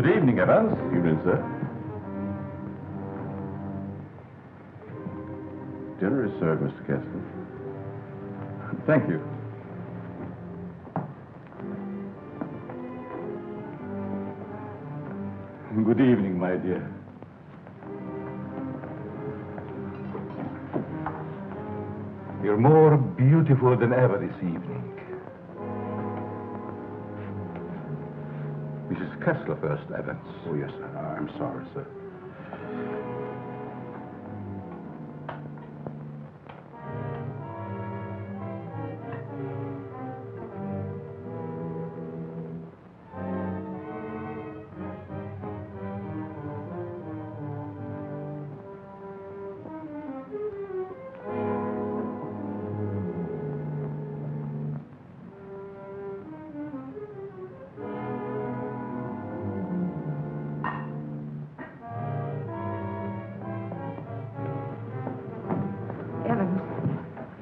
Good evening, Evans. Evening, sir. Dinner is served, Mr. Kessler. Thank you. Good evening, my dear. You're more beautiful than ever this evening. Mrs. Kessler first, Evans. Oh, yes, sir. I'm sorry, sir.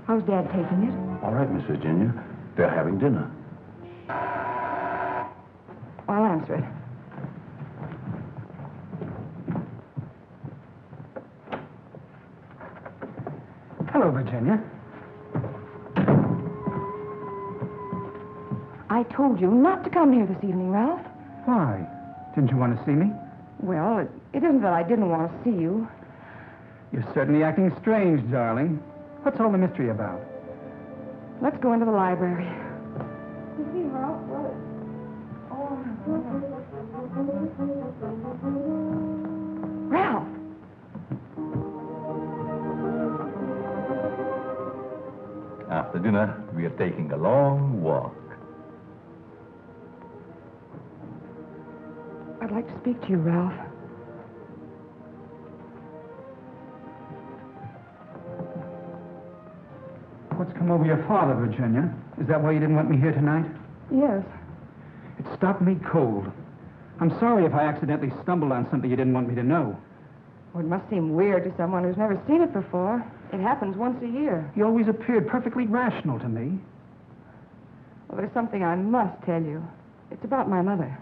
How's Dad taking it? All right, Miss Virginia. They're having dinner. I'll answer it. Hello, Virginia. I told you not to come here this evening, Ralph. Why? Didn't you want to see me? Well, it isn't that I didn't want to see you. You're certainly acting strange, darling. What's all the mystery about? Let's go into the library. You see, Ralph, what? Ralph! After dinner, we are taking a long walk. I'd like to speak to you, Ralph. What's come over your father, Virginia? Is that why you didn't want me here tonight? Yes. It stopped me cold. I'm sorry if I accidentally stumbled on something you didn't want me to know. Well, it must seem weird to someone who's never seen it before. It happens once a year. You always appeared perfectly rational to me. Well, there's something I must tell you. It's about my mother.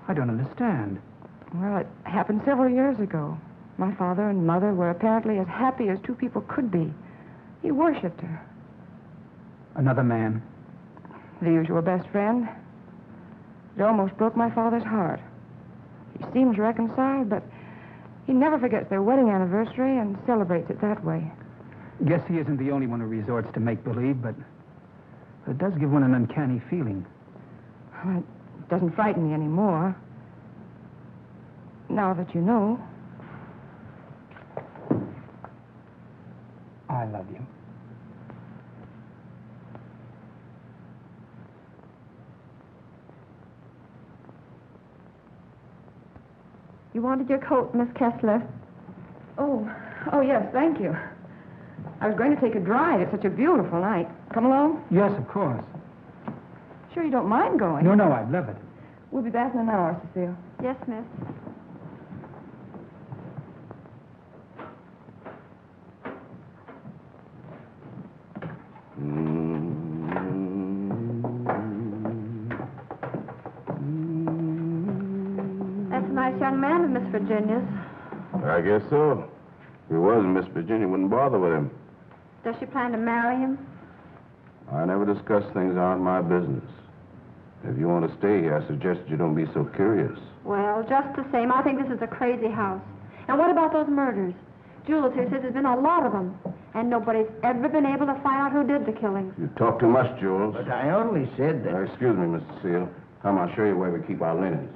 I don't understand. Well, it happened several years ago. My father and mother were apparently as happy as two people could be. He worshipped her. Another man? The usual best friend. It almost broke my father's heart. He seems reconciled, but he never forgets their wedding anniversary and celebrates it that way. Guess he isn't the only one who resorts to make-believe, but it does give one an uncanny feeling. Well, it doesn't frighten me anymore. Now that you know. I love you. You wanted your coat, Miss Kessler? Oh, yes, thank you. I was going to take a drive. It's such a beautiful night. Come along? Yes, of course. Sure you don't mind going? No, I'd love it. We'll be back in an hour, Cecile. Yes, miss. That's a nice young man of Miss Virginia's. I guess so. If he wasn't, Miss Virginia wouldn't bother with him. Does she plan to marry him? I never discuss things that aren't my business. If you want to stay here, I suggest you don't be so curious. Well, just the same, I think this is a crazy house. And what about those murders? Jules here says there's been a lot of them, and nobody's ever been able to find out who did the killing. You talk too much, Jules. But I only said that... Excuse me, Mr. Seal. Come, I'll show you where we keep our linens.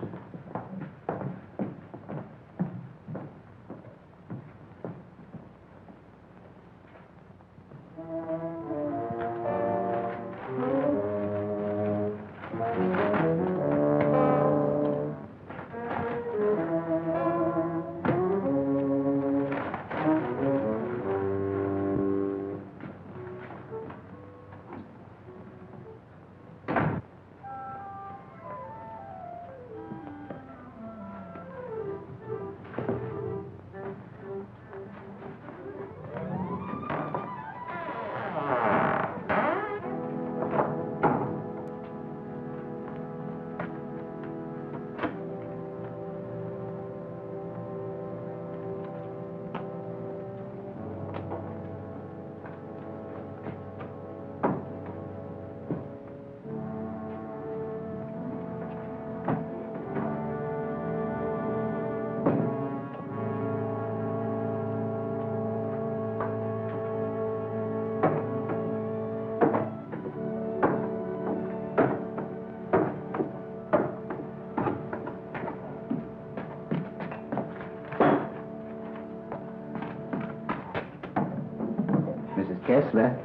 Kessler.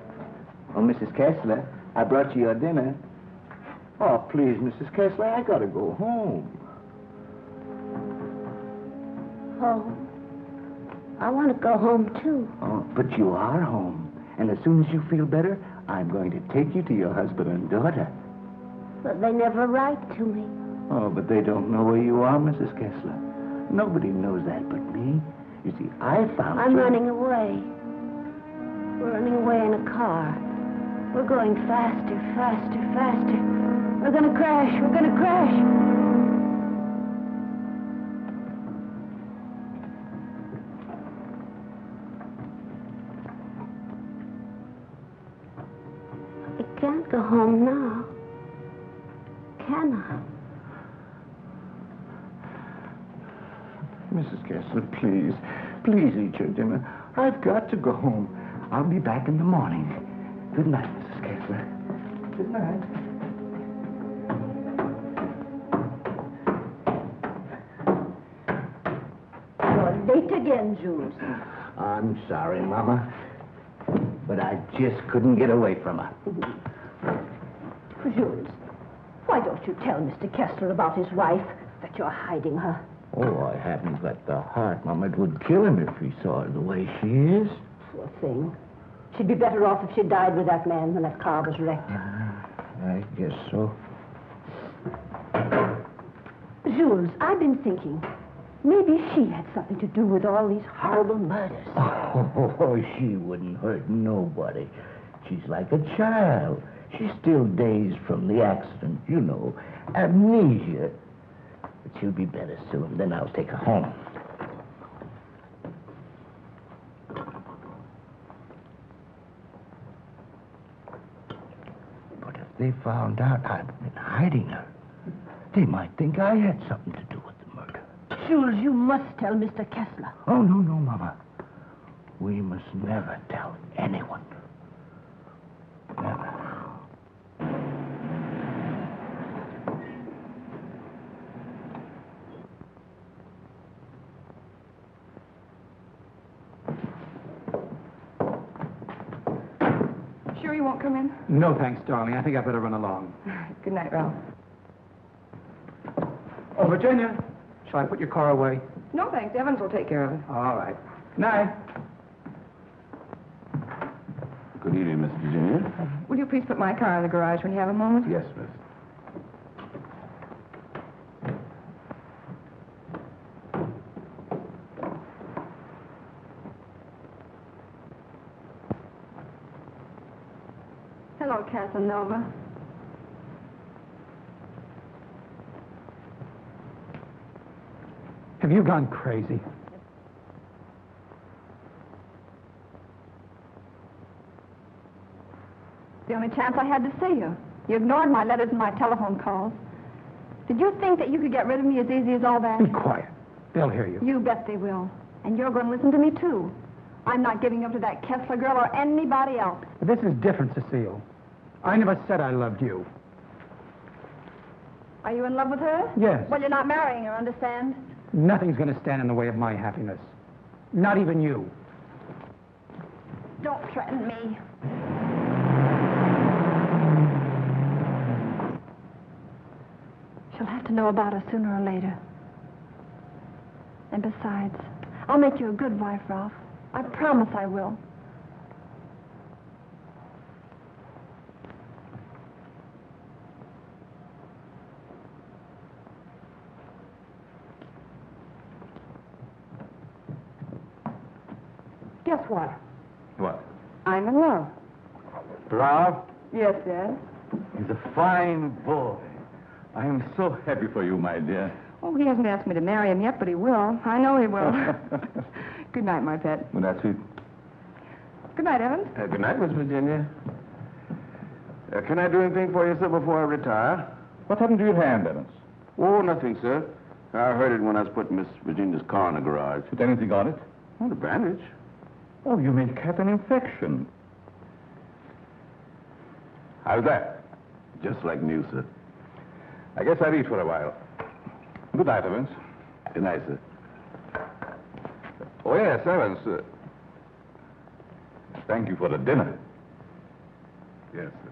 Oh, Mrs. Kessler, I brought you your dinner. Oh, please, Mrs. Kessler, I gotta go home. Home? I want to go home, too. Oh, but you are home. And as soon as you feel better, I'm going to take you to your husband and daughter. But they never write to me. Oh, but they don't know where you are, Mrs. Kessler. Nobody knows that but me. You see, I found I'm you. running away. We're running away in a car. We're going faster, faster, faster. We're gonna crash. We're gonna crash. I can't go home now. Can I? Mrs. Kessler, please. Please eat your dinner. I've got to go home. I'll be back in the morning. Good night, Mrs. Kessler. Good night. You're late again, Jules. I'm sorry, Mama. But I just couldn't get away from her. Jules, why don't you tell Mr. Kessler about his wife, that you're hiding her? Oh, I haven't got the heart, Mama. It would kill him if he saw her the way she is. Poor thing. She'd be better off if she died with that man when that car was wrecked. I guess so. Jules, I've been thinking, maybe she had something to do with all these horrible murders. Oh, she wouldn't hurt nobody. She's like a child. She's still dazed from the accident, you know, amnesia. But she'll be better soon. Then I'll take her home. But if they found out I've been hiding her, they might think I had something to do with the murder. Jules, you must tell Mr. Kessler. Oh, no, Mama. We must never tell anyone. Never. Sure you won't come in? No, thanks, darling. I think I better run along. Good night, Ralph. Oh, Virginia, shall I put your car away? No, thanks. Evans will take care of it. All right. Night. Good evening, Miss Virginia. Will you please put my car in the garage when you have a moment? Yes, miss. Hello, Casanova. Have you gone crazy? The only chance I had to see you. You ignored my letters and my telephone calls. Did you think that you could get rid of me as easy as all that? Be quiet. They'll hear you. You bet they will. And you're going to listen to me, too. I'm not giving up to that Kessler girl or anybody else. But this is different, Cecile. I never said I loved you. Are you in love with her? Yes. Well, you're not marrying her, understand? Nothing's going to stand in the way of my happiness. Not even you. Don't threaten me. She'll have to know about us sooner or later. And besides, I'll make you a good wife, Ralph. I promise I will. Guess what? What? I'm in love. Ralph? Yes, Dad. He's a fine boy. I am so happy for you, my dear. Oh, he hasn't asked me to marry him yet, but he will. I know he will. Good night, my pet. Well, that's it. Good night, Evans. Good night, Miss Virginia. Can I do anything for you, sir, before I retire? What happened to your hand, Evans? Oh, nothing, sir. I heard it when I was putting Miss Virginia's car in the garage. Put anything on it? Oh, the bandage. Oh, you may have an infection. How's that? Just like new, sir. I guess I'll eat for a while. Good night, Evans. Good night, sir. Oh, yes, Evans. Thank you for the dinner. Yes, sir.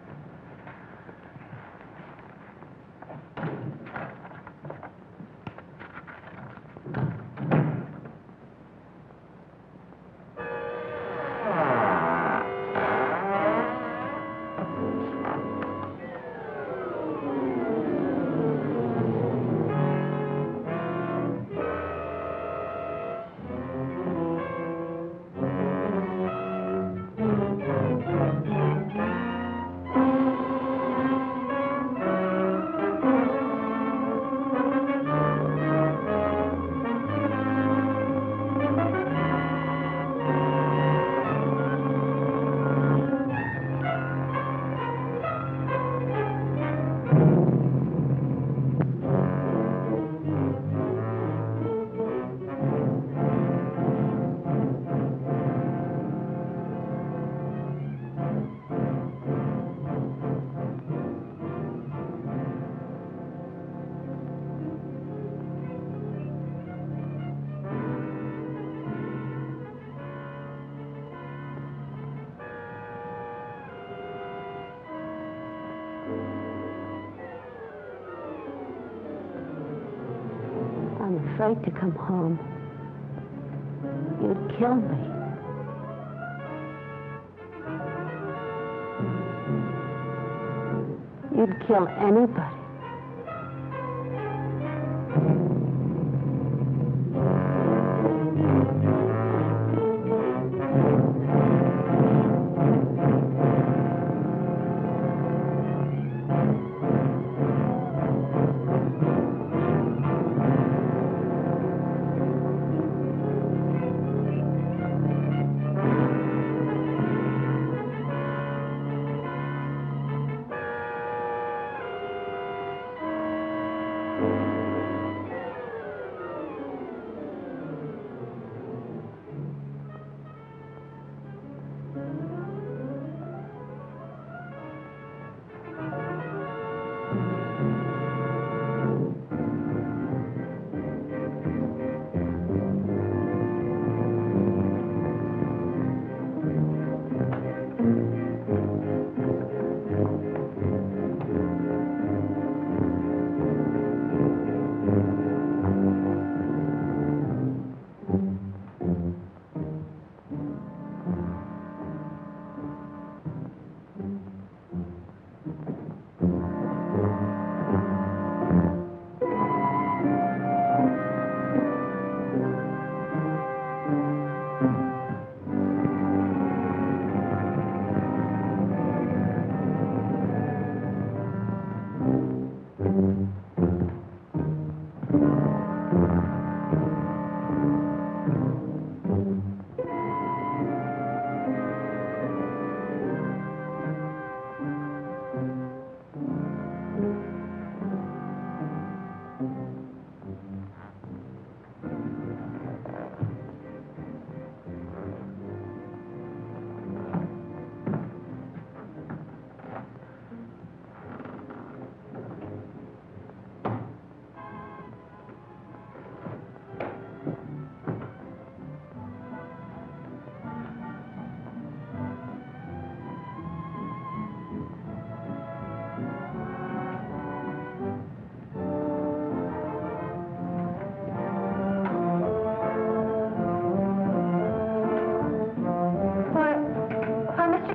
I'm afraid to come home. You'd kill me. You'd kill anybody.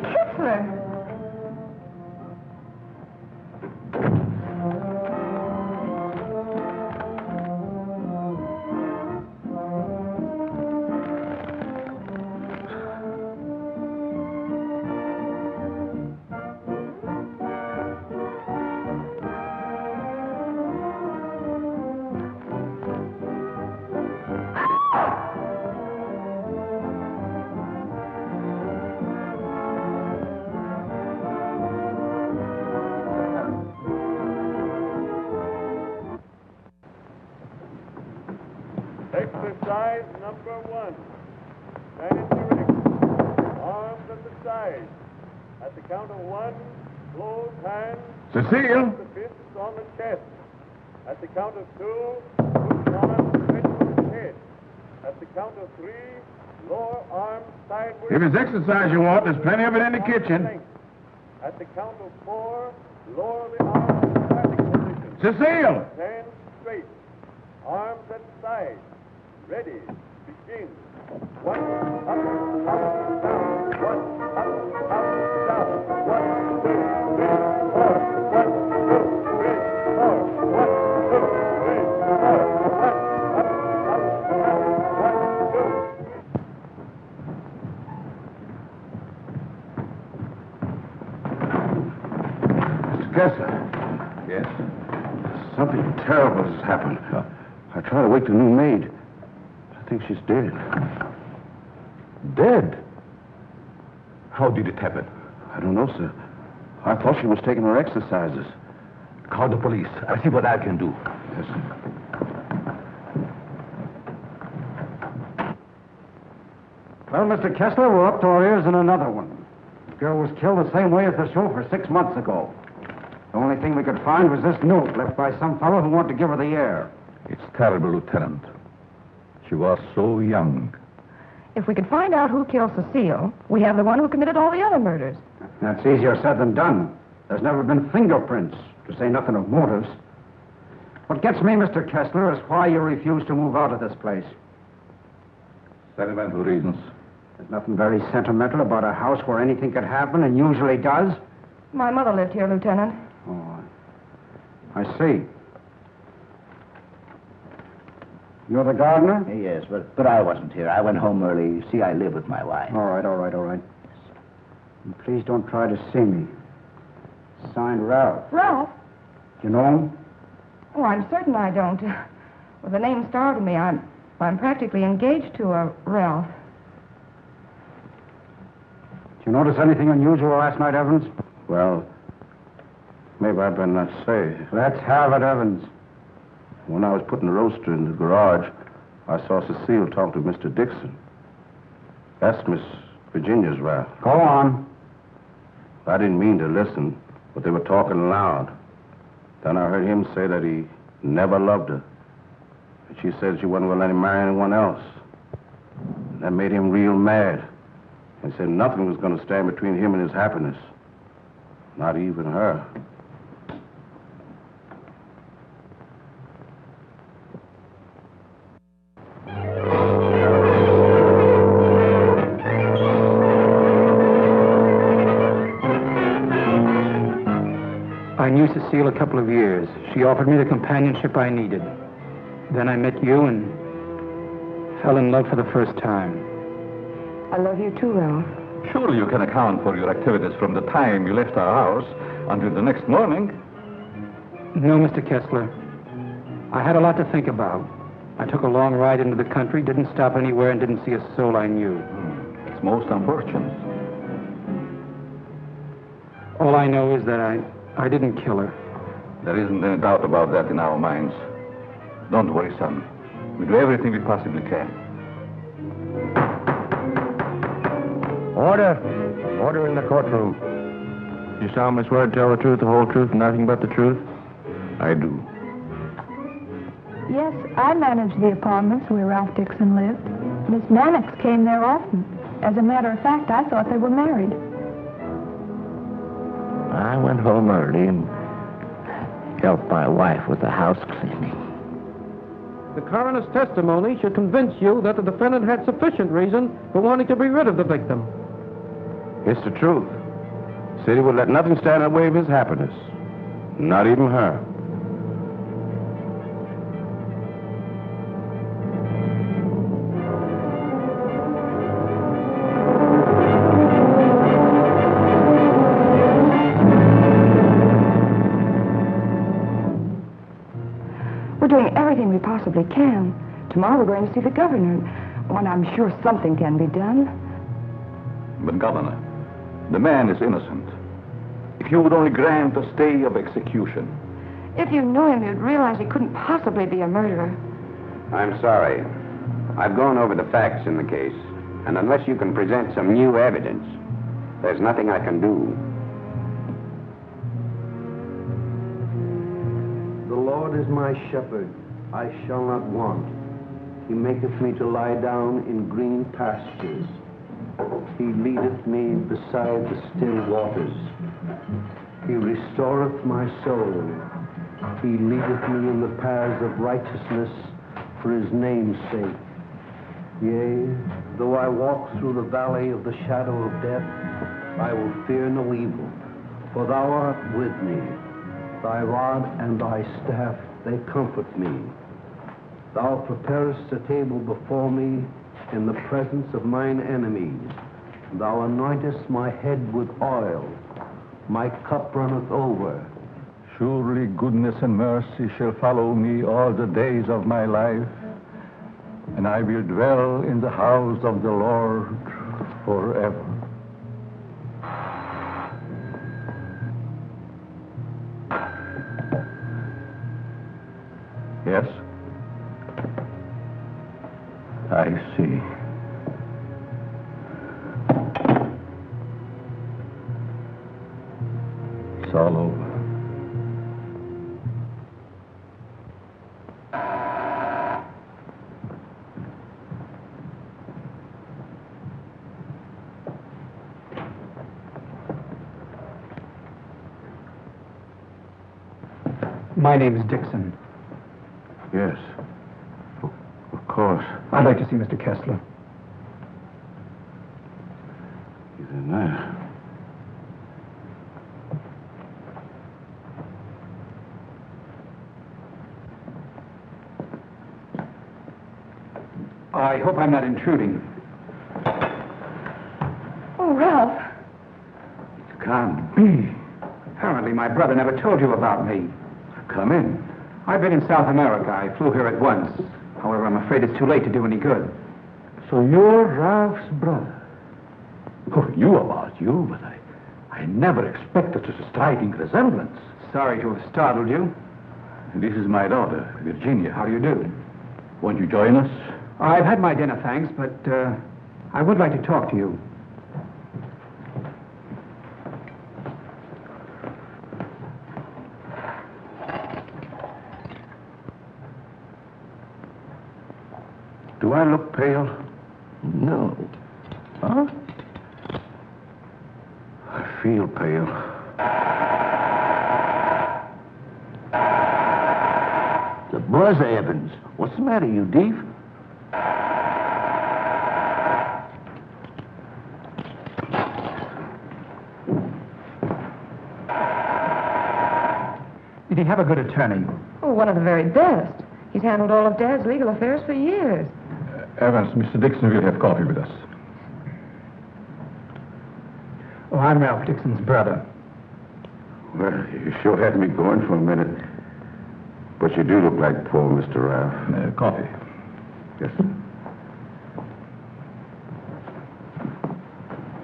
Kessler. Exercise number 1. Stand erect. Arms at the side. At the count of 1, close hands. Cecile! The fists on the chest. At the count of 2, push on, stretch the head. At the count of 3, lower arms sideways. If it's exercise you want, there's plenty of it in the kitchen. At the count of 4, lower the arms to starting position. Cecile! Hands straight. Arms at side. Ready. Begin. 1, up, down. 1, up, down. 1, 2, 3, 4. 1, 2, 3, 4. 1, 2, 3, 4. 1, up, down. 1, 2. Mr. Kessler. Yes? Something terrible has happened. I tried to wake the new maid. I think she's dead. Dead? How did it happen? I don't know, sir. I thought she was taking her exercises. Call the police. I'll see what I can do. Yes, sir. Well, Mr. Kessler, we're up to our ears in another one. The girl was killed the same way as the chauffeur 6 months ago. The only thing we could find was this note left by some fellow who wanted to give her the air. It's terrible, Lieutenant. She was so young. If we could find out who killed Cecile, we have the one who committed all the other murders. That's easier said than done. There's never been fingerprints, to say nothing of motives. What gets me, Mr. Kessler, is why you refuse to move out of this place. Sentimental reasons. There's nothing very sentimental about a house where anything could happen and usually does. My mother lived here, Lieutenant. Oh, I see. You're the gardener? Yes, but I wasn't here. I went home early. You see, I live with my wife. All right. And please don't try to see me. Signed Ralph. Ralph? You know him? Oh, I'm certain I don't. Well, the name startled me. I'm practically engaged to a Ralph. Did you notice anything unusual last night, Evans? Well, maybe I'd better not say. Let's have it, Evans. When I was putting the roaster in the garage, I saw Cecile talk to Mr. Dixon. That's Miss Virginia's Ralph. Go on. I didn't mean to listen, but they were talking loud. Then I heard him say that he never loved her. And she said she wasn't going to let him marry anyone else. That made him real mad. And said nothing was going to stand between him and his happiness. Not even her. I knew Cecile a couple of years. She offered me the companionship I needed. Then I met you and fell in love for the first time. I love you too, Ralph. Surely you can account for your activities from the time you left our house until the next morning. No, Mr. Kessler. I had a lot to think about. I took a long ride into the country, didn't stop anywhere, and didn't see a soul I knew. It's most unfortunate. All I know is that I didn't kill her. There isn't any doubt about that in our minds. Don't worry, son. We do everything we possibly can. Order. Order in the courtroom. You solemnly swear to tell the truth, the whole truth, and nothing but the truth? I do. Yes, I managed the apartments where Ralph Dixon lived. Miss Mannix came there often. As a matter of fact, I thought they were married. I went home early and helped my wife with the house cleaning. The coroner's testimony should convince you that the defendant had sufficient reason for wanting to be rid of the victim. It's the truth. Said he would let nothing stand in the way of his happiness. Not even her. We're doing everything we possibly can. Tomorrow we're going to see the governor. Oh, and I'm sure something can be done. But, Governor, the man is innocent. If you would only grant a stay of execution. If you knew him, you'd realize he couldn't possibly be a murderer. I'm sorry. I've gone over the facts in the case, and unless you can present some new evidence, there's nothing I can do. The Lord is my shepherd, I shall not want. He maketh me to lie down in green pastures. He leadeth me beside the still waters. He restoreth my soul. He leadeth me in the paths of righteousness for his name's sake. Yea, though I walk through the valley of the shadow of death, I will fear no evil, for thou art with me. Thy rod and thy staff, they comfort me. Thou preparest a table before me in the presence of mine enemies. Thou anointest my head with oil. My cup runneth over. Surely goodness and mercy shall follow me all the days of my life, and I will dwell in the house of the Lord forever. Yes? I see. It's all over. My name is Dixon. Yes. Of course. I'd like to see Mr. Kessler. He's in there. I hope I'm not intruding. Oh, Ralph. It can't be. Apparently my brother never told you about me. Come in. I've been in South America. I flew here at once. However, I'm afraid it's too late to do any good. So you're Ralph's brother. Who knew about you, but I never expected such a striking resemblance. Sorry to have startled you. This is my daughter, Virginia. How do you do? Won't you join us? I've had my dinner, thanks, but I would like to talk to you. Do I look pale? No. Huh? I feel pale. The buzz, Evans. What's the matter, you deef? Did he have a good attorney? Oh, one of the very best. He's handled all of Dad's legal affairs for years. Evans, Mr. Dixon will have coffee with us. Oh, I'm Ralph Dixon's brother. Well, you sure had me going for a minute. But you do look like poor Mr. Ralph. Coffee. Yes.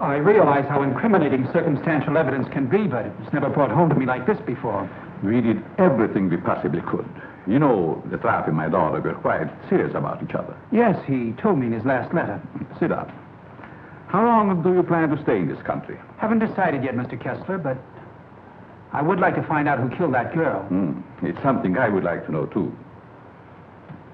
I realize how incriminating circumstantial evidence can be, but it's never brought home to me like this before. We did everything we possibly could. You know, the Ralph and my daughter were quite serious about each other. Yes, he told me in his last letter. Sit down. How long do you plan to stay in this country? Haven't decided yet, Mr. Kessler, but I would like to find out who killed that girl. It's something I would like to know, too.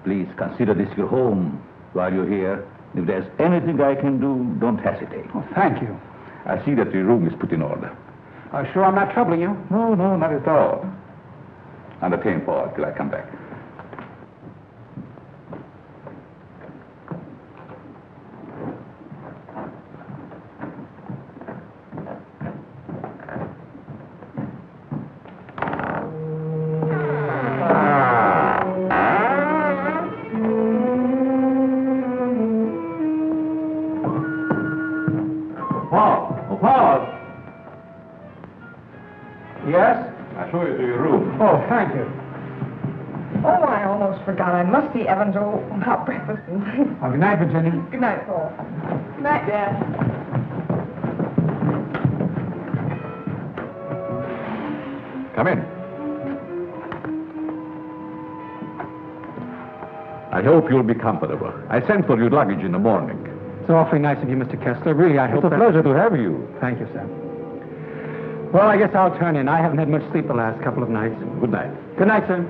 Please consider this your home while you're here. If there's anything I can do, don't hesitate. Oh, thank you. I see that your room is put in order. Sure I'm not troubling you? No, not at all. Entertain Paul till I come back. Paul! Yes? I'll show you to your room. Oh, thank you. Oh, I almost forgot. I must see Evans about breakfast. Oh, good night, Virginia. Good night, Paul. Good night, Dad. Come in. I hope you'll be comfortable. I sent for your luggage in the morning. It's awfully nice of you, Mr. Kessler. Really, I hope It's a pleasure to have you. Thank you, sir. Well, I guess I'll turn in. I haven't had much sleep the last couple of nights. Good night. Good night, sir.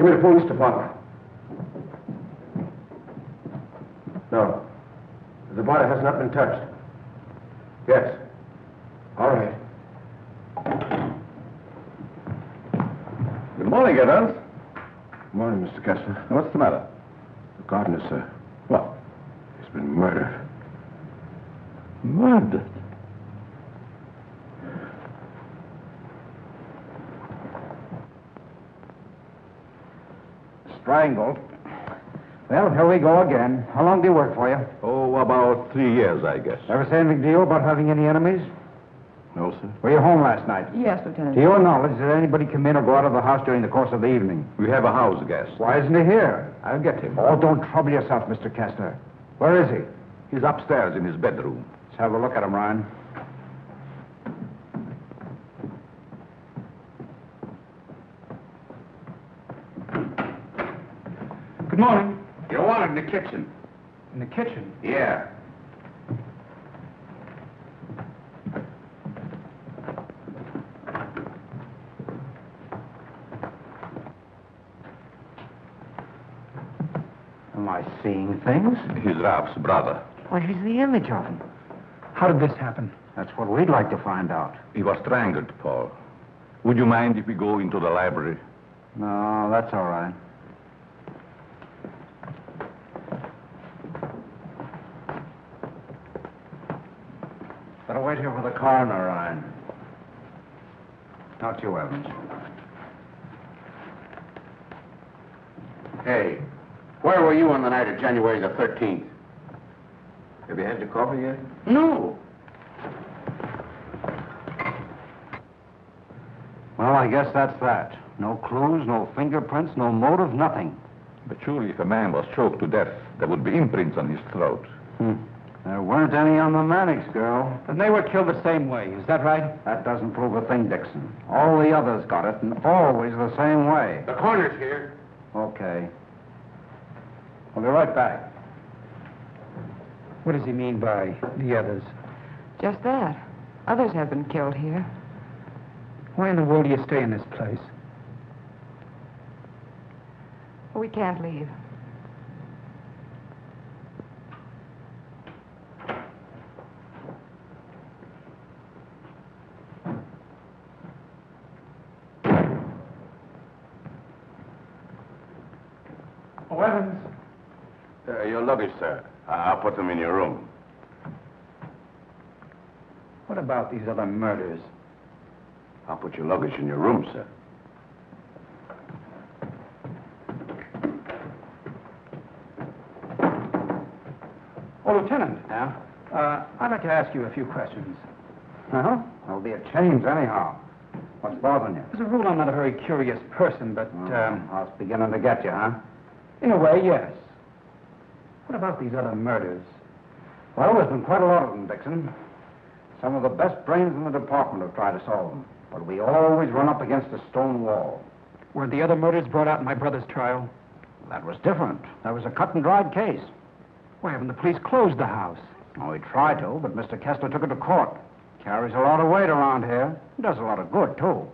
me to the police department. No. The body has not been touched. Yes. All right. Good morning, Evans. Good morning, Mr. Kessler. What's the matter? The gardener, sir. What? He's been murdered. Murdered? Strangled. Well, here we go again. How long do you work for you? Oh, about 3 years, I guess. Ever say anything to you about having any enemies? No, sir. Were you home last night? Yes, Lieutenant. To your knowledge, did anybody come in or go out of the house during the course of the evening? We have a house guest. Why isn't he here? I'll get him. Oh, don't trouble yourself, Mr. Kessler. Where is he? He's upstairs in his bedroom. Let's have a look at him, Ryan. Good morning. You're wanted in the kitchen. In the kitchen? Yeah. Am I seeing things? He's Ralph's brother. Why, he's the image of him. How did this happen? That's what we'd like to find out. He was strangled, Paul. Would you mind if we go into the library? No, that's all right. Better wait here for the coroner, Ryan. Not you, Evans. Hey, where were you on the night of January the 13th? Have you had your coffee yet? No. Well, I guess that's that. No clues, no fingerprints, no motive, nothing. But surely if a man was choked to death, there would be imprints on his throat. There weren't any on the Mannix girl. Then they were killed the same way, is that right? That doesn't prove a thing, Dixon. All the others got it, and always the same way. The coroner's here. Okay. We'll be right back. What does he mean by the others? Just that. Others have been killed here. Why in the world do you stay in this place? We can't leave. Oh, Evans. Your luggage, sir. I'll put them in your room. What about these other murders? I'll put your luggage in your room, sir. Oh, Lieutenant. Yeah? I'd like to ask you a few questions. Uh-huh. There'll be a change anyhow. What's bothering you? As a rule, I'm not a very curious person, but, I was beginning to get you, huh? in a way, yes. What about these other murders? Well, there's been quite a lot of them, Dixon. Some of the best brains in the department have tried to solve them. But we always run up against a stone wall. Were the other murders brought out in my brother's trial? That was different. That was a cut-and-dried case. Why haven't the police closed the house? Oh, we tried to, but Mr. Kessler took it to court. Carries a lot of weight around here. Does a lot of good, too.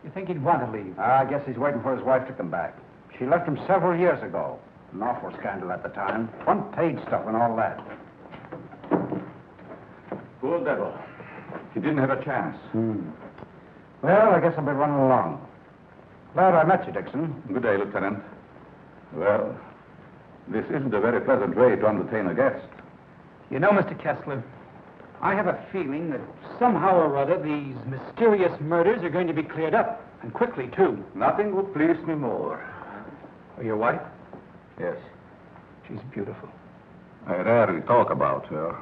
You think he'd want to leave? I guess he's waiting for his wife to come back. She left him several years ago. An awful scandal at the time. Front-page stuff and all that. Poor devil. He didn't have a chance. Well, I guess I'll be running along. Glad I met you, Dixon. Good day, Lieutenant. Well, this isn't a very pleasant way to entertain a guest. You know, Mr. Kessler, I have a feeling that somehow or other these mysterious murders are going to be cleared up, and quickly, too. Nothing would please me more. Oh, your wife? Yes. She's beautiful. I rarely talk about her,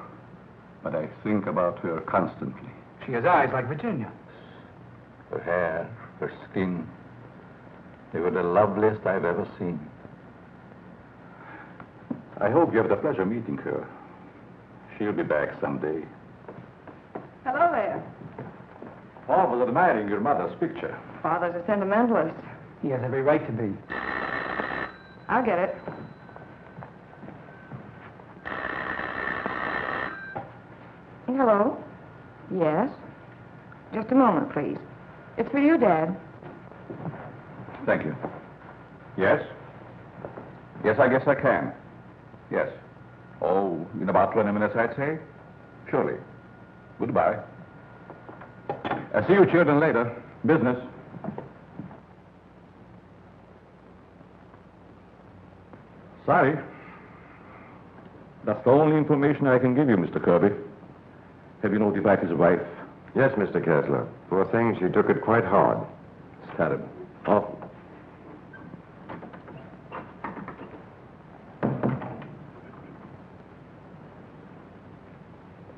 but I think about her constantly. She has eyes like Virginia. Her hair, her skin, they were the loveliest I've ever seen. I hope you have the pleasure meeting her. She'll be back someday. Hello there. Paul was admiring your mother's picture. Father's a sentimentalist. He has every right to be. I'll get it. Hello? Yes? Just a moment, please. It's for you, Dad. Thank you. Yes? Yes, I guess I can. Yes. Oh, in about 20 minutes, I'd say. Surely. Goodbye. I'll see you children later. Business. Sorry. That's the only information I can give you, Mr. Kirby. Have you notified his wife? Yes, Mr. Kessler. Poor thing, she took it quite hard. It's terrible. Awful.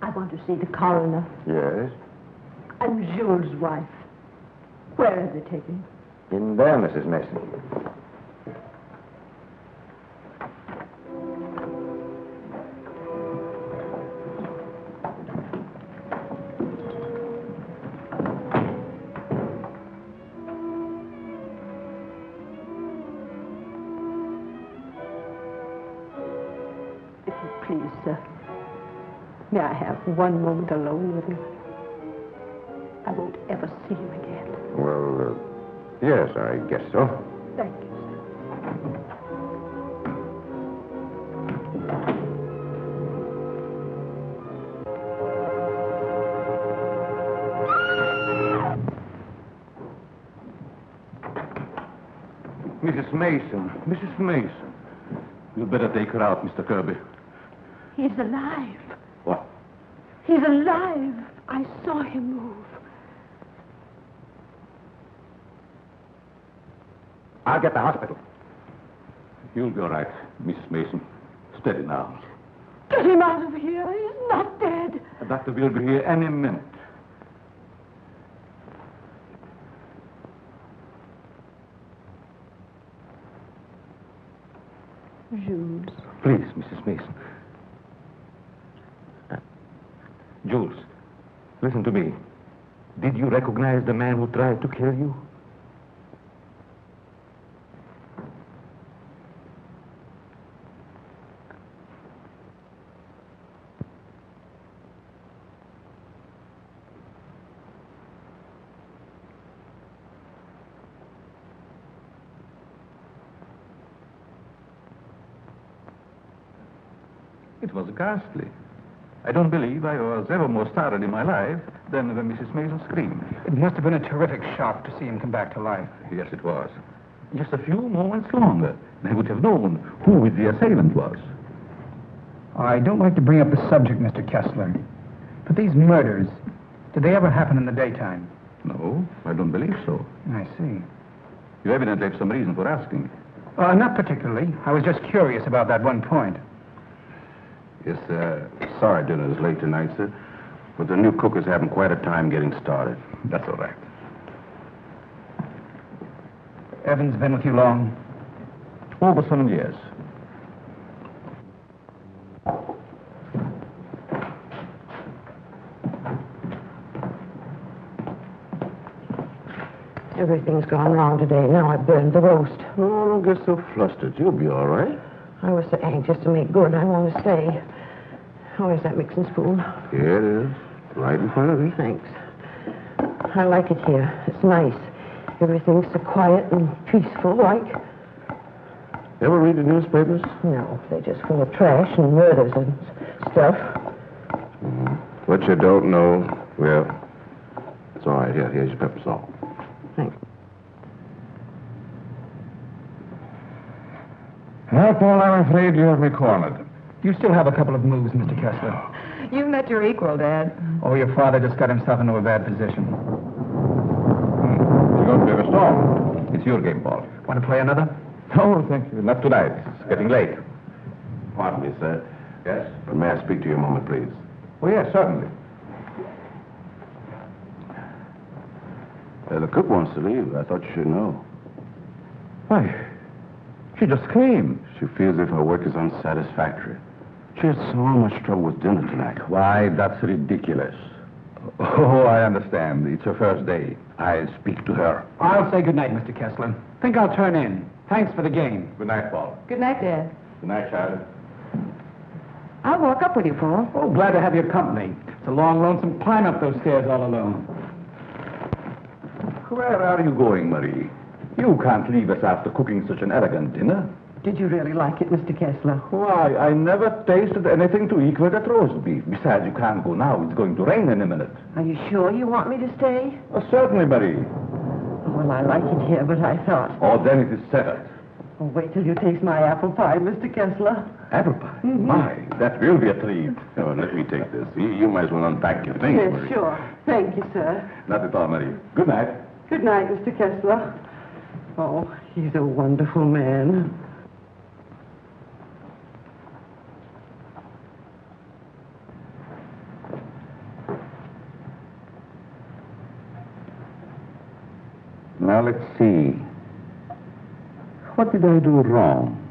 I want to see the coroner. Yes? I'm Jules' wife. Where have they taken him? In there, Mrs. Mason. If you please, sir, may I have one moment alone with him? I won't ever see him again. Well, yes, I guess so. Thank you, sir. Mrs. Mason. Mrs. Mason. You'd better take her out, Mr. Kirby. He's alive. What? He's alive. I saw him move. I'll get the hospital. You'll be all right, Mrs. Mason. Steady now. Get him out of here. He's not dead. The doctor will be here any minute. Jules. Please, Mrs. Mason. Jules, listen to me. Did you recognize the man who tried to kill you? It was ghastly. I don't believe I was ever more startled in my life than when Mrs. Mason screamed. It must have been a terrific shock to see him come back to life. Yes, it was. Just a few moments longer, and I would have known who the assailant was. I don't like to bring up the subject, Mr. Kessler, but these murders, did they ever happen in the daytime? No, I don't believe so. I see. You evidently have some reason for asking. Not particularly. I was just curious about that one point. Yes, sorry dinner is late tonight, sir. But the new cook is having quite a time getting started. That's all right. Evans been with you long? Over some years. Everything's gone wrong today. Now I burned the roast. Oh, don't get so flustered. You'll be all right. I was so anxious to make good, I want to stay. Where's that mixing spoon? Here it is. Right in front of you. Thanks. I like it here. It's nice. Everything's so quiet and peaceful, like. Ever read the newspapers? No, they're just full of trash and murders and stuff. What you don't know, well, it's all right. Here's your pepper salt. Thanks. Well, Paul, I'm afraid you have me cornered. You still have a couple of moves, Mr. Kessler. You've met your equal, Dad. Oh, your father just got himself into a bad position. You're going to be a storm. It's your game, Paul. Want to play another? No, thank you. Not tonight. It's getting late. Pardon me, sir. Yes? But may I speak to you a moment, please? Oh, yes, certainly. The cook wants to leave. I thought you should know. Why? She just came. She feels as if her work is unsatisfactory. She had so much trouble with dinner tonight. Why, that's ridiculous. Oh, I understand. It's her first day. I'll speak to her. I'll say good night, Mr. Kessler. Think I'll turn in. Thanks for the game. Good night, Paul. Good night, Dad. Good night, Charlie. I'll walk up with you, Paul. Oh, glad to have your company. It's a long, lonesome climb up those stairs all alone. Where are you going, Marie? You can't leave us after cooking such an elegant dinner. Did you really like it, Mr. Kessler? Why, I never tasted anything to equal that roast beef. Besides, you can't go now. It's going to rain in a minute. Are you sure you want me to stay? Certainly, Marie. Well, I like it here, but I thought... Oh, then it is settled. Oh, wait till you taste my apple pie, Mr. Kessler. Apple pie? My, that will be a treat. Oh, let me take this. You might as well unpack your things, Yes, Marie. sure. Thank you, sir. Not at all, Marie. Good night. Good night, Mr. Kessler. Oh, he's a wonderful man. Now, let's see. What did I do wrong?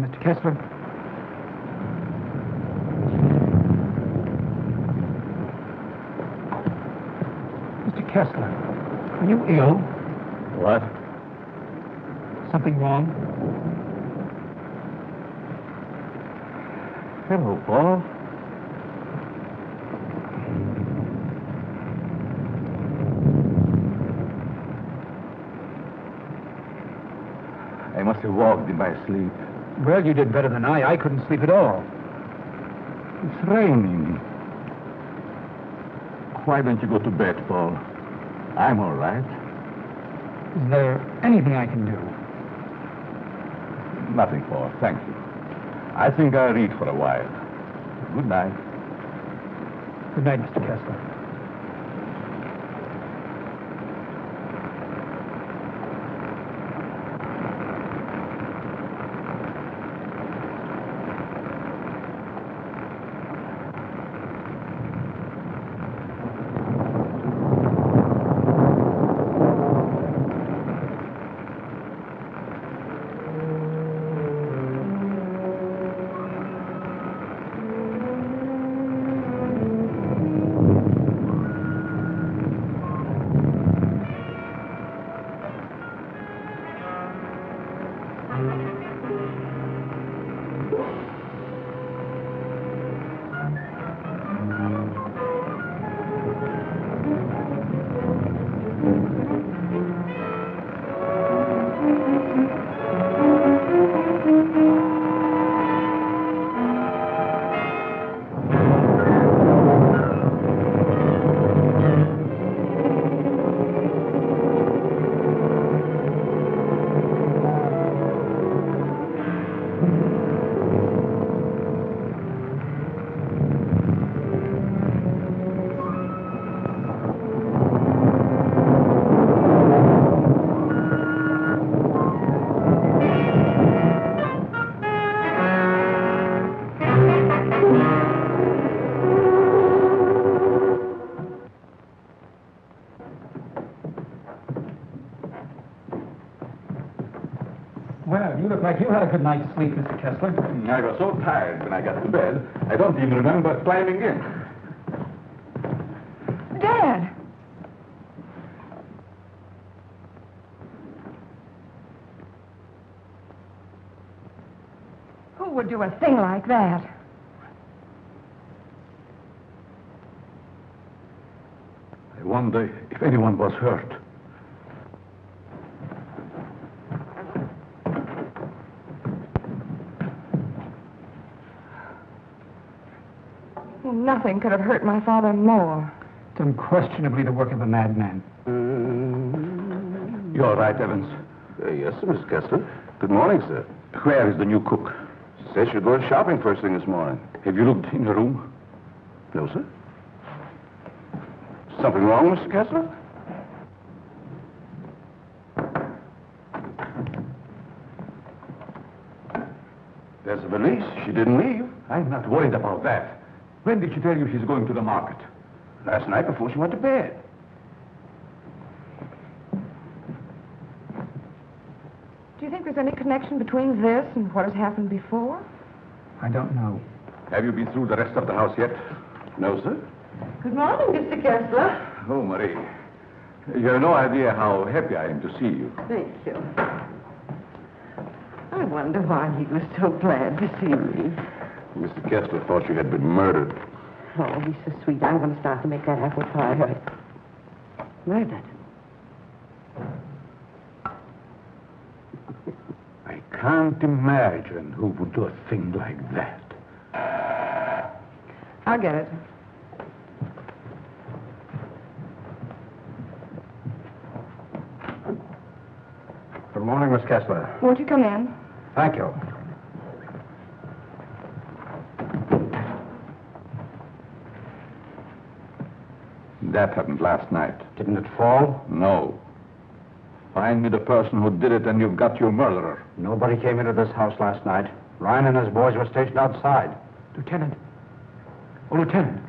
Mr. Kessler. Mr. Kessler, are you ill? What? Something wrong? Hello, Paul. I must have walked in my sleep. Well, you did better than I. I couldn't sleep at all. It's raining. Why don't you go to bed, Paul? I'm all right. Is there anything I can do? Nothing, Paul. Thank you. I think I'll read for a while. Good night. Good night, Mr. Kessler. Well, you look like you had a good night's sleep, Mr. Kessler. I was so tired when I got to bed, I don't even remember climbing in. Dad! Who would do a thing like that? I wonder if anyone was hurt. Nothing could have hurt my father more. It's unquestionably the work of a madman. You all right, Evans? Yes, sir, Mr. Kessler. Good morning, sir. Where is the new cook? She said she'll go shopping first thing this morning. Have you looked in the room? No, sir. Something wrong, Mr. Kessler? There's a valise. She didn't leave. I'm not worried about that. When did she tell you she's going to the market? Last night before she went to bed. Do you think there's any connection between this and what has happened before? I don't know. Have you been through the rest of the house yet? No, sir. Good morning, Mr. Kessler. Oh, Marie. You have no idea how happy I am to see you. Thank you. I wonder why he was so glad to see me. Mr. Kessler thought you had been murdered. Oh, he's so sweet. I'm going to start to make that apple pie right. Murdered. I can't imagine who would do a thing like that. I'll get it. Good morning, Miss Kessler. Won't you come in? Thank you. That happened last night. Didn't it fall? No. Find me the person who did it and you've got your murderer. Nobody came into this house last night. Ryan and his boys were stationed outside. Lieutenant. Oh, Lieutenant.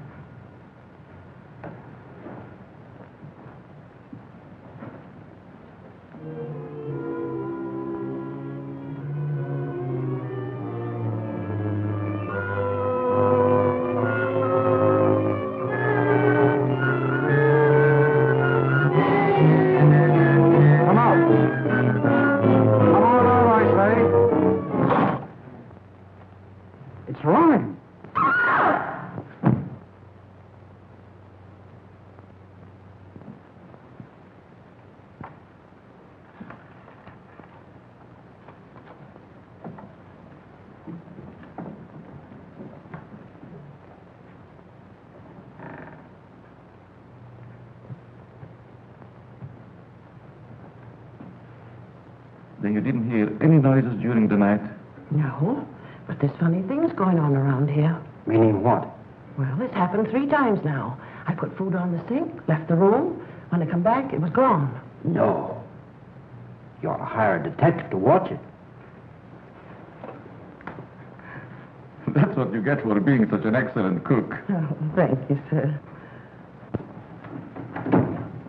Then you didn't hear any noises during the night? No, but there's funny things going on around here. Meaning what? Well, it's happened 3 times now. I put food on the sink, left the room. When I come back, it was gone. No. You ought to hire a detective to watch it. That's what you get for being such an excellent cook. Oh, thank you, sir.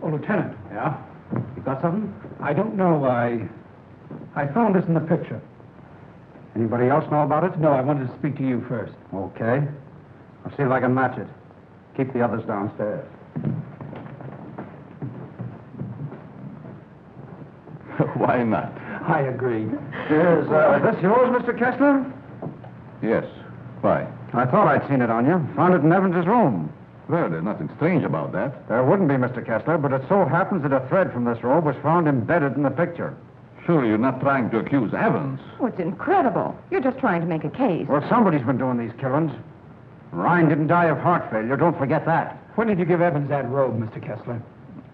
Oh, Lieutenant. Yeah? You got something? I don't know. I found this in the picture. Anybody else know about it? No, I wanted to speak to you first. Okay. I'll see if I can match it. Keep the others downstairs. Why not? I agree. Is this yours, Mr. Kessler? Yes. Why? I thought I'd seen it on you. Found it in Evans's room. Well, there's nothing strange about that. There wouldn't be, Mr. Kessler, but it so happens that a thread from this robe was found embedded in the picture. Surely you're not trying to accuse Evans. Oh, it's incredible. You're just trying to make a case. Well, somebody's been doing these killings. Ryan didn't die of heart failure. Don't forget that. When did you give Evans that robe, Mr. Kessler?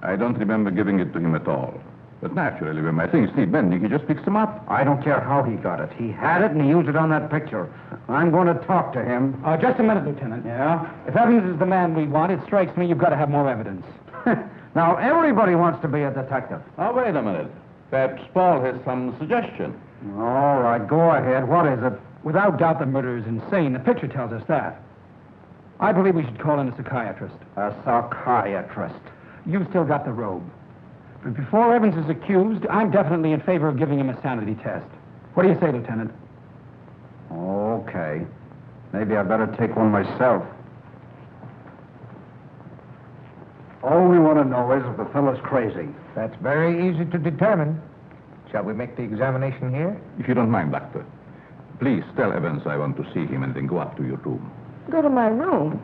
I don't remember giving it to him at all. But naturally, when my things need mending, he just picks them up. I don't care how he got it. He had it, and he used it on that picture. I'm going to talk to him. Just a minute, Lieutenant. Yeah? If Evans is the man we want, it strikes me you've got to have more evidence. Now, everybody wants to be a detective. Oh, wait a minute. Perhaps Paul has some suggestion. All right, go ahead. What is it? Without doubt, the murderer is insane. The picture tells us that. I believe we should call in a psychiatrist. A psychiatrist. You've still got the robe. But before Evans is accused, I'm definitely in favor of giving him a sanity test. What do you say, Lieutenant? Okay. Maybe I better take one myself. All we want to know is if the fellow's crazy. That's very easy to determine. Shall we make the examination here? If you don't mind, Doctor, please tell Evans I want to see him and then go up to your room. Go to my room.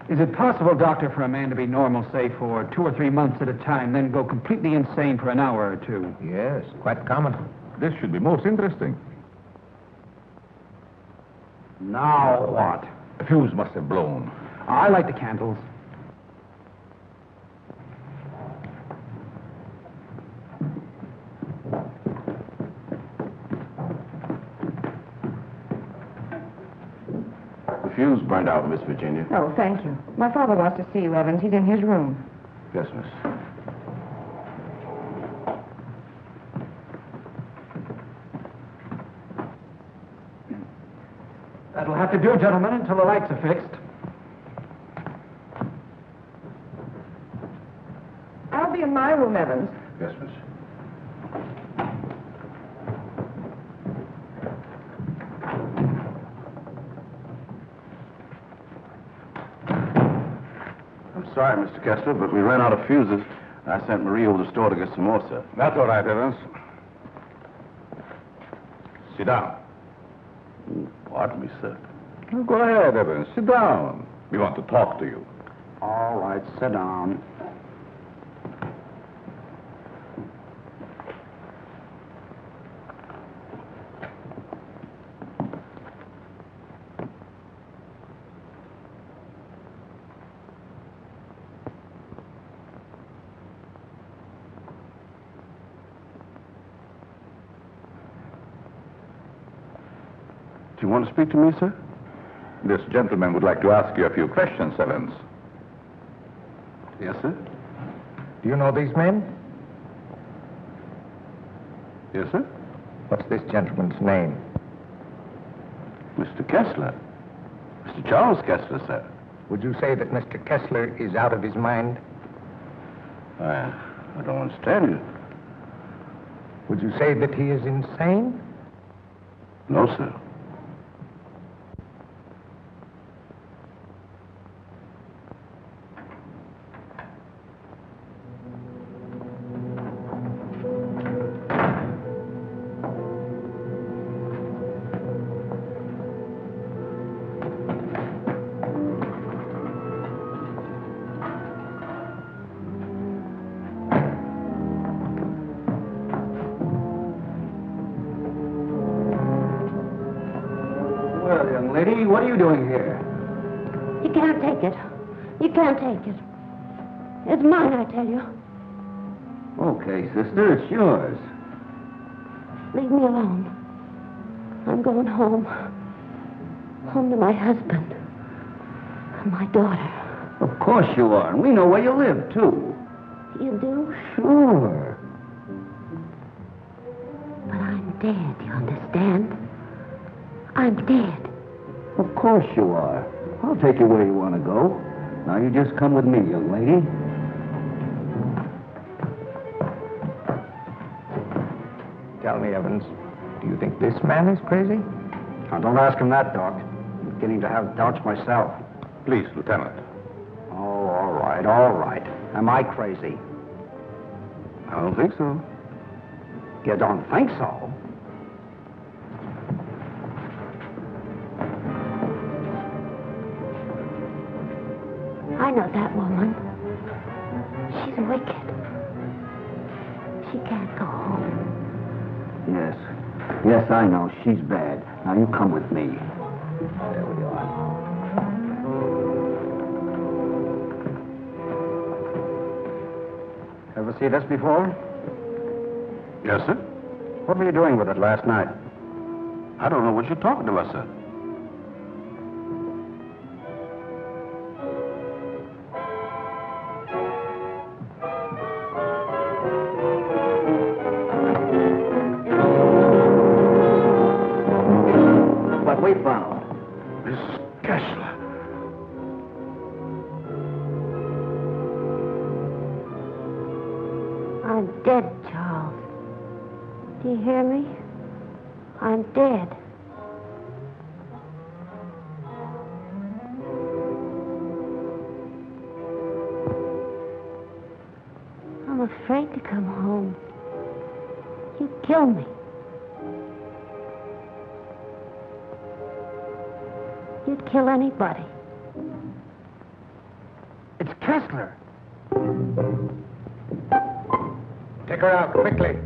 Is it possible, Doctor, for a man to be normal, say, for 2 or 3 months at a time, then go completely insane for an hour or 2? Yes, quite common. This should be most interesting. Now what? The fuse must have blown. I light the candles. The fuse burned out, Miss Virginia. Oh, thank you. My father wants to see you, Evans. He's in his room. Yes, miss. That'll have to do, gentlemen, until the lights are fixed. I'll be in my room, Evans. Yes, miss. I'm sorry, Mr. Kessler, but we ran out of fuses. I sent Marie over to the store to get some more, sir. That's all right, Evans. Sit down. Pardon me, sir. Oh, go ahead, Evans. Sit down. We want to talk to you. All right, sit down. Do you want to speak to me, sir? This gentleman would like to ask you a few questions, Evans. Yes, sir. Do you know these men? Yes, sir. What's this gentleman's name? Mr. Kessler. Mr. Charles Kessler, sir. Would you say that Mr. Kessler is out of his mind? I don't understand you. Would you say that he is insane? No, sir. Well, young lady, what are you doing here? You can't take it. You can't take it. It's mine, I tell you. Okay, sister, it's yours. Leave me alone. I'm going home. Home to my husband. And my daughter. Of course you are, and we know where you live, too. You do? Sure. But I'm dead, you understand? I'm dead. Of course you are. I'll take you where you want to go. Now you just come with me, young lady. Tell me, Evans, do you think this man is crazy? Now, don't ask him that, Doc. I'm beginning to have doubts myself. Please, Lieutenant. Oh, all right, all right. Am I crazy? I don't think so. You don't think so? I know that woman. She's wicked. She can't go home. Yes. Yes, I know. She's bad. Now, you come with me. There we are. Ever see this before? Yes, sir. What were you doing with it last night? I don't know what you're talking about, sir. What we found. Miss Kessler. I'm dead, Charles. Do you hear me? I'm dead. I'm afraid to come home. You'd kill me. You'd kill anybody. It's Kessler. Take her out, quickly.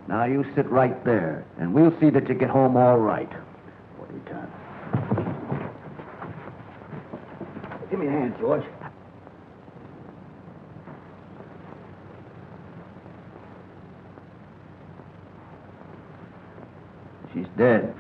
Now, you sit right there, and we'll see that you get home all right. What are you doing? Give me a hand, George. She's dead.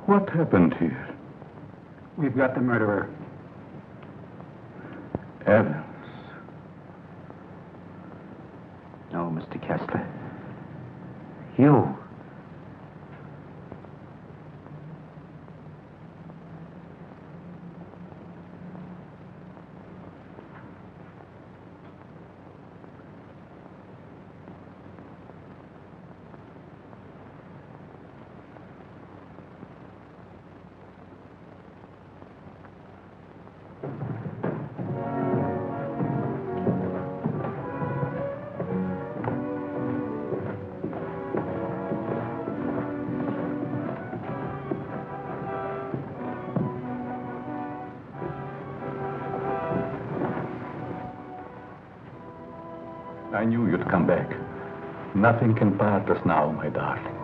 What happened here? We've got the murderer. Evans. No, Mr. Kessler. You. I knew you'd come back. Nothing can part us now, my darling.